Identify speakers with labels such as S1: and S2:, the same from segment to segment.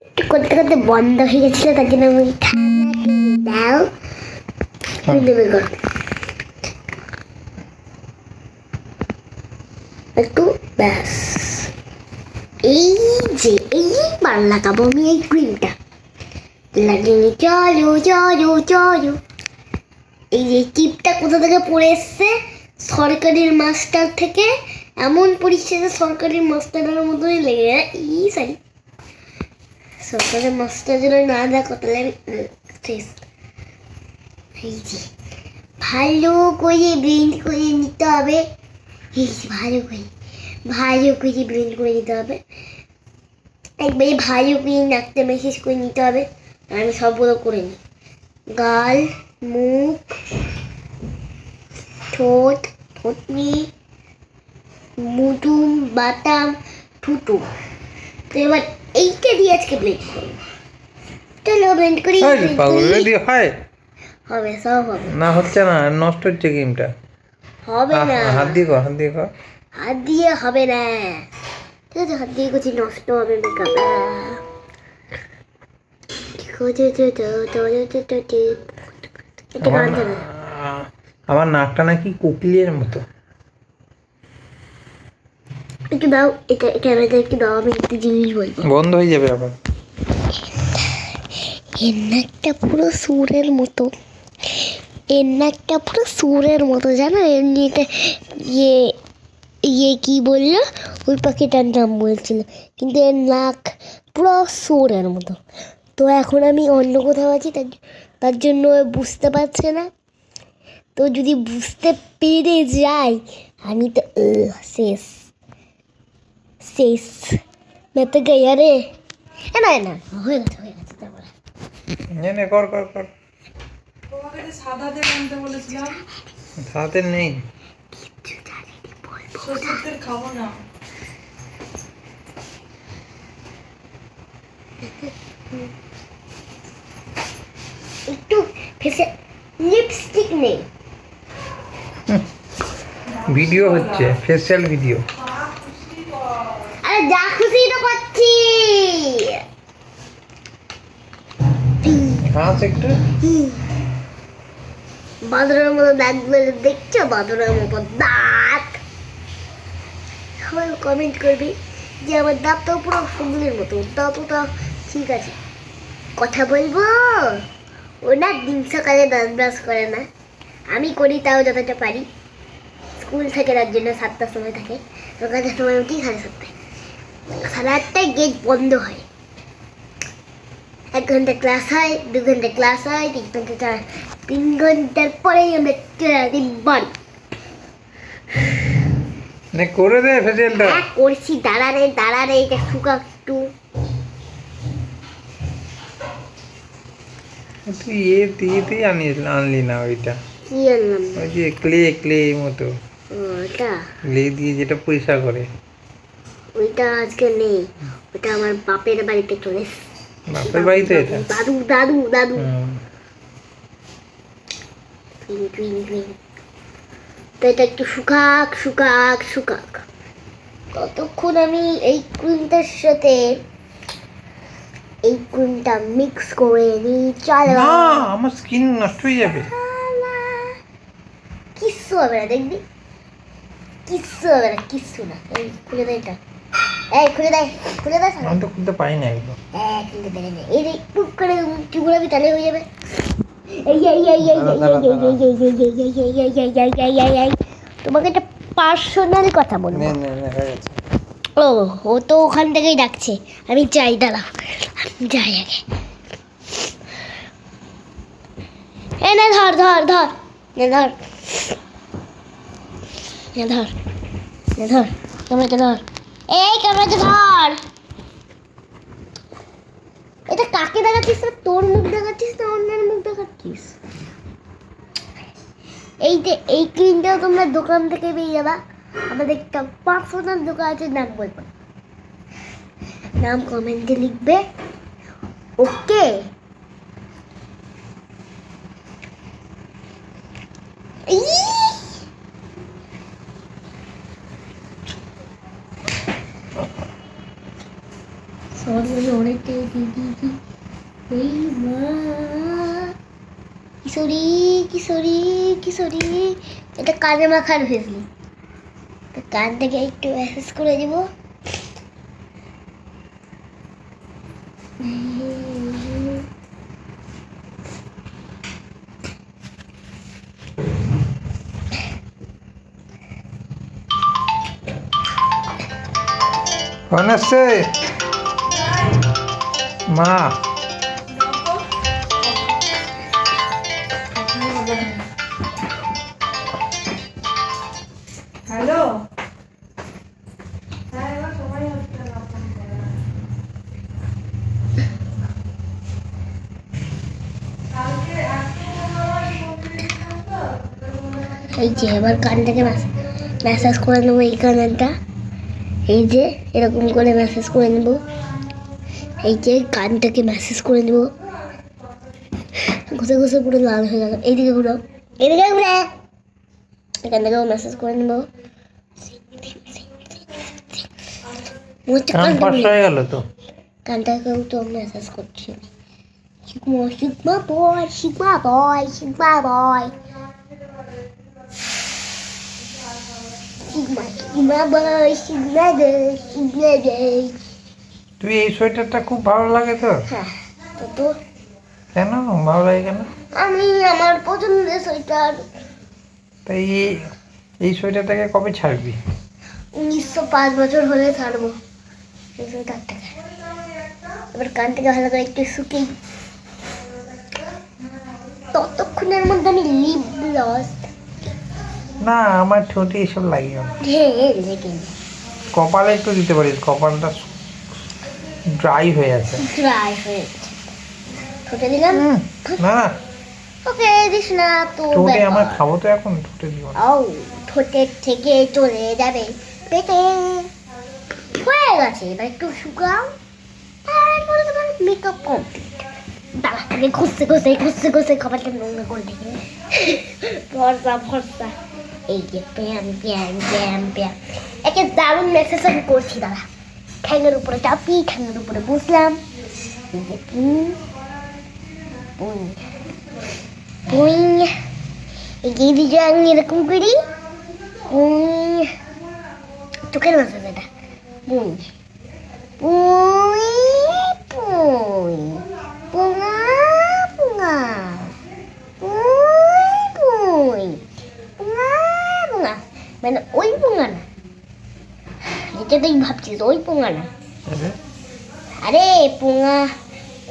S1: একটু করতে করতে বন্ধ হয়ে গেছিল, তার জন্য আমি দাও দেবে একটু ব্যাস। এই যে এইবার লাগাবো আমি এই ক্রিমটা, লাগিয়ে চলো চলো চলো। এই যে টিপটা কোথা থেকে পড়ে এসছে, সরকারির মাস্টার থেকে, এমন পরিস্থিতি সরকারি মাস্টারের মতোই লেগে যায়। সারি সরকারি মাস্টার যেন না দেখো তাহলে আমি শেষ। এই যে ভালো করে ব্লেন্ড করে নিতে হবে, এই যে ভালো করে ব্লেন্ড করে নিতে হবে, একবারে ভালো করে নাকটা মেসেজ করে নিতে হবে। আমি সবগুলো করে নিই, গাল, মুখ, ঠোঁট, থুতনি, মুটুম, বাটাম, থুতু। তো এবার এইটা দিয়ে আজকে ব্লেন্ড করবো। চলো ব্লেন্ড করি। হবে, সব হবে
S2: না, হচ্ছে না, নষ্ট হচ্ছে ক্রিমটা।
S1: হবে না,
S2: হাত দিয়ে কর, হাত দিয়ে কর।
S1: হাত দিয়ে হবে না, ঠিক আছে? হাত দিয়ে করছি নষ্ট হবে মেকআপ।
S2: আমার নাকটা নাকি কোকিলের মতো।
S1: একটু দাও, এটা ক্যামেরাতে একটু দাও, আমি একটু জিনিস বলবো।
S2: বন্ধ হয়ে যাবে আবার।
S1: এর নাকটা পুরো সুরের মতো, এর নাকটা পুরো সুরের মতো, জানো? এমনিতে ইয়ে ইয়ে কি বললো, ওই পাখিটার নাম বলছিল, কিন্তু এর নাক পুরো সুরের মতো। তো এখন আমি অন্য কোথাও আছি, তার জন্য বুঝতে পারছে না। তো যদি বুঝতে পেরে যাই আমি তো শেষ শেষ। না তো গেয়া রে, না না হয়ে গেছে তারপরে।
S2: নে কর কর কর।
S3: তোমাকে যে সাদা তেল আনতে বলেছিলাম,
S2: সাথে নেই।
S3: সরষের তেল খাবো না।
S1: একটু ফেসে লিপস্টিক নেই,
S2: ভিডিও হচ্ছে, ফেসিয়াল ভিডিও।
S1: আরে যা খুশি তো করছি।
S2: হাস একটু।
S1: বাদরের মতো দাঁতগুলো দেখছো, বাদরের মতো দাঁত। সবাই কমেন্ট করবি যে আমার দাঁতটা পুরো ফুলের মতো, দাঁতটা ঠিক আছে। কথা বলবো, ও না দিন সকালে দাঁত ব্রাশ করে না, আমি করি, তাও যতটা পারি। স্কুল থেকে তার জন্য 7টার সময় থাকে, সকালের সময় উঠি 7:30, 8:30টায় গেট বন্ধ হয়। 1 ঘন্টা ক্লাস হয়, 2 ঘন্টা ক্লাস হয়, 3 ঘন্টার পরেই আমরা চলে আসি বাড়ি।
S2: নে করে দে ফেসিয়ালটা।
S1: হ্যাঁ করছি, দাঁড়া রে, এটা শুকা একটু।
S2: তুই দিয়ে আনলি না ওইটা,
S1: কি আনলাম?
S2: ওই যে ক্লে মতো,
S1: ওটা
S2: ক্লে দিয়ে যেটা পরিষ্কার করে।
S1: ওইটা আজকে নেই, ওটা আমার বাপের বাড়িতে চলে এসেছে।
S2: বাপের বাড়িতে এটা?
S1: দাদু
S2: হুম।
S1: টুইন। তো এটা একটু শুকাক। ততক্ষণ আমি এই ক্রিমটার সাথে এই ক্রিমটা মিক্স করে নিই। চলো,
S2: না, আমার স্কিন নষ্ট হয়ে যাবে।
S1: কিচ্ছু হবে না, দেখবি কিচ্ছু না। এই খুলে দে এটা, খুলে দে।
S2: আমি তো খুলতে পারি না এগুলো।
S1: খুলতে পেরে নে, এই টুক করে চুগুলাবি, তাহলে হয়ে যাবে। তোমাকে একটা পার্সোনাল কথা বলবো।
S2: হয়ে গেছে।
S1: ও তো ওখান থেকেই ডাকছে, আমি যাই, দাঁড়া যাই আগে। এ না, ধর ক্যামেরাটা ধর, এই ক্যামেরাটা ধর। এটা কাকে দেখাচ্ছিস? তোর মুখ দেখাচ্ছিস না অন্যের মুখ দেখাচ্ছিস? এই যে এই ক্রিমটাও তোমরা দোকান থেকে পেয়ে যাবা, আমাদের একটা পার্সোনাল দোকান আছে, নাম বলবো, নাম কমেন্টে লিখবে, ওকে? অনেকটা দিদি এই মা কিশোরী কিশোরী কিশোরী এটা কানে মাখার ভেসলি তো কান থেকে একটু ম্যাসেজ করে দিব
S2: ফোন আসছে মা
S3: হ্যালো হ্যাঁ এবার সময় হচ্ছে না ফোন করার। কালকে
S1: এই যে এবার কান থেকে ম্যাসাজ করে নেবো এই কানটা এই যে এরকম করে ম্যাসাজ করে নেব এই যে কানটাকে ম্যাসাজ করে নেব ঘষে ঘষে পুরো লাল হয়ে গেল এইদিকে ঘুরো এদিকে ঘুরে এখান থেকেও ম্যাসাজ করে নেব
S2: কান ফর্সা হয়ে গেল তো
S1: কানটাকেও তো ম্যাসাজ করছি শিগমা শিগমা বয় শিগমা বয় শিগমা বয় শিগমা শিগমা বয় শিগমা দে শিগমা দে
S2: তুই এই সোয়েটারটা খুব ভালো লাগে তোর
S1: হ্যাঁ তো
S2: কেন ভালো লাগে কেন
S1: আমি আমার পছন্দের সোয়েটার
S2: তাই এই সোয়েটারটাকে কবে ছাড়বি
S1: 1905 বছর হলে ছাড়বো এই সোয়েটারটাকে এবার কান থেকে ভালো করে একটু শুকিয়ে ততক্ষণের মধ্যে আমি লিপ গ্লস
S2: না আমার ঠোঁটে এসব লাগিও না
S1: ঢেলে লেগে
S2: কপালে একটু দিতে পারিস কপালটা ড্রাই হয়ে আছে
S1: ড্রাই হয়ে গেছে ঠোঁটে দিলাম
S2: না না
S1: ওকে দিস না তো
S2: ঠোঁটে আমার খাবো তো এখন ঠোঁটে দিব না
S1: ও ঠোঁটের থেকে চলে যাবে পেটে হয়ে গেছে এবার একটু শুকাও তারপরে তোমার মেকআপ কমপ্লিট দাঁড়া আগে ঘষে ঘষে ঘষে ঘষে খাবারটা নোংরা করে দিকে ভরসা ভরসা এই যে প্যাম প্যাম প্যাম প্যাম একে দারুণ মেসেজ আমি করছি দাঁড়া ঠ্যাঙের উপরে চাপি ঠ্যাঙের উপরে বসলাম এই যে পুং পুং পুং এই যে দিকে আমি এরকম করি পুং চোখের মেসেজ এটা পুং পুই পুই পুঙা পুঙা পুই পুই পুঙা পুঙা মানে ওই পুঙা না এটা তুই ভাবছিস ওই পুঙা না আরে পুঙা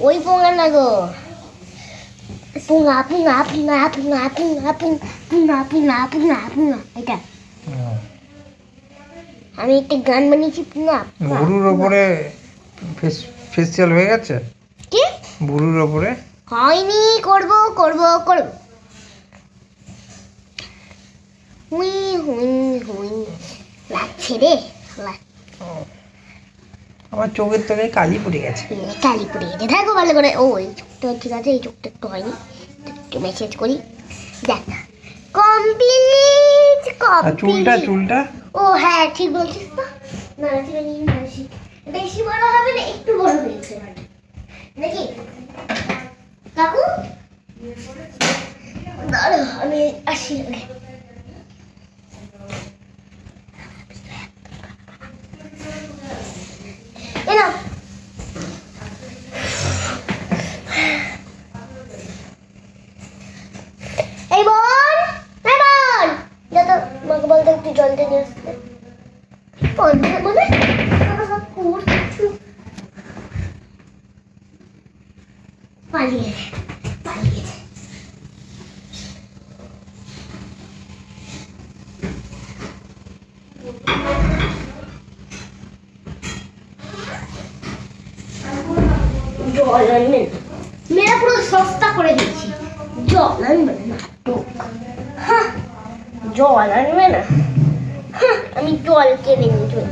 S1: ওই পুঙা না গো পুঙা পুঙা পুঙা পুঙা পুঙা পুঙা পুঙা পুঙা পুঙা এটা আমি একটা গান বানিয়েছি পুঙা
S2: ভুরুর ওপরে ফেসিয়াল হয়ে গেছে
S1: কি
S2: ভুরুর ওপরে
S1: হয়নি করব করব করব হুই হুই হুই লাগছে রে
S2: আমার চোখের তলে কালি পড়ে গেছে
S1: কালি পড়ে গেছে দেখো ভালো করে ও এই চোখটা ঠিক আছে এই চোখটা একটু হয়নি একটু মেসেজ করি দেখ কমপ্লিট
S2: আর চুলটা
S1: কমপ্লিট
S2: চুলটা
S1: ও হ্যাঁ ঠিক বলছিস তো না ঠিক আছে বেশি বেশি বড় হবে না একটু বড় হয়েছে নাকি কাকু দাঁড়া আমি আসি আগে এ নাও এই বোন যা তো মাকে বলতে একটু জল দিয়ে নিয়ে আসতে বলতে বলে পালিয়ে পালিয়ে জল আনবেন মেয়েরা পুরো সস্তা করে দিয়েছি জল আনবেন না হ্যাঁ জল আনবে না আমি জল কিনে নিয়ে চলে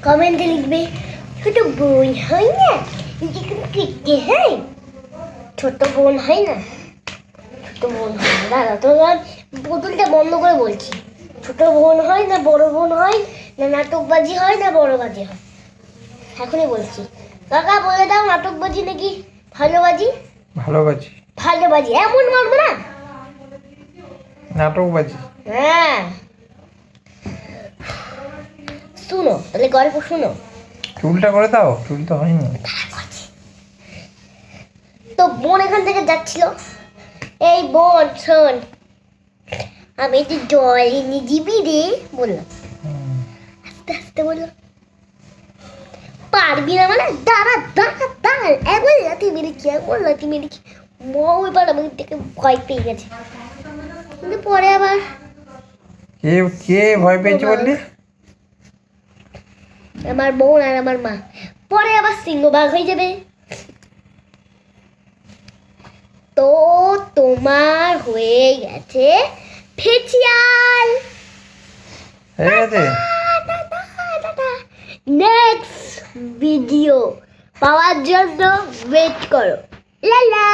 S1: কমেন্টে লিখবে ছোট বোন হয় না কিনতে হয় ছোট বোন হয় না ছোট বোন হয় না দাদা তো বোতলটা বন্ধ করে বলছি ছোট বোন হয় না বড় বোন হয় না নাটকবাজি হয় না বড়বাজি হয়? এখনই বলছি। কাকা বলে দাও, নাটকবাজি নাকি ভালোবাজি?
S2: ভালোবাজি।
S1: ভালোবাজি এমন মারবো না।
S2: নাটকবাজি।
S1: হ্যাঁ, শুনো তাহলে গল্প শুনো।
S2: চুলটা করে দাও, চুল তো হয়নি।
S1: তো বোন এখান থেকে যাচ্ছিল, এই বোন শোন, আমি একটু জল এনে দিবি রে বললাম।
S2: হুম।
S1: আস্তে আস্তে বললো, পারবি না মানে দাঁড়া দাঁড়া দাঁড়া, এমন লাথি মেরেছি এমন লাথি মেরেছি, মা এবার আমাকে দেখে ভয় পেয়ে গেছে। কিন্তু পরে আবার
S2: কে কে ভয় পেয়েছে বললি?
S1: আমার বোন আর আমার মা। পরে আবার সিংহবাগ হয়ে যাবে। তো তোমার হয়ে গেছে ফেচিয়াল।
S2: হয়ে গেছে।
S1: নেক্সট ভিডিও পাওয়ার জন্য ওয়েট করো। লা লা।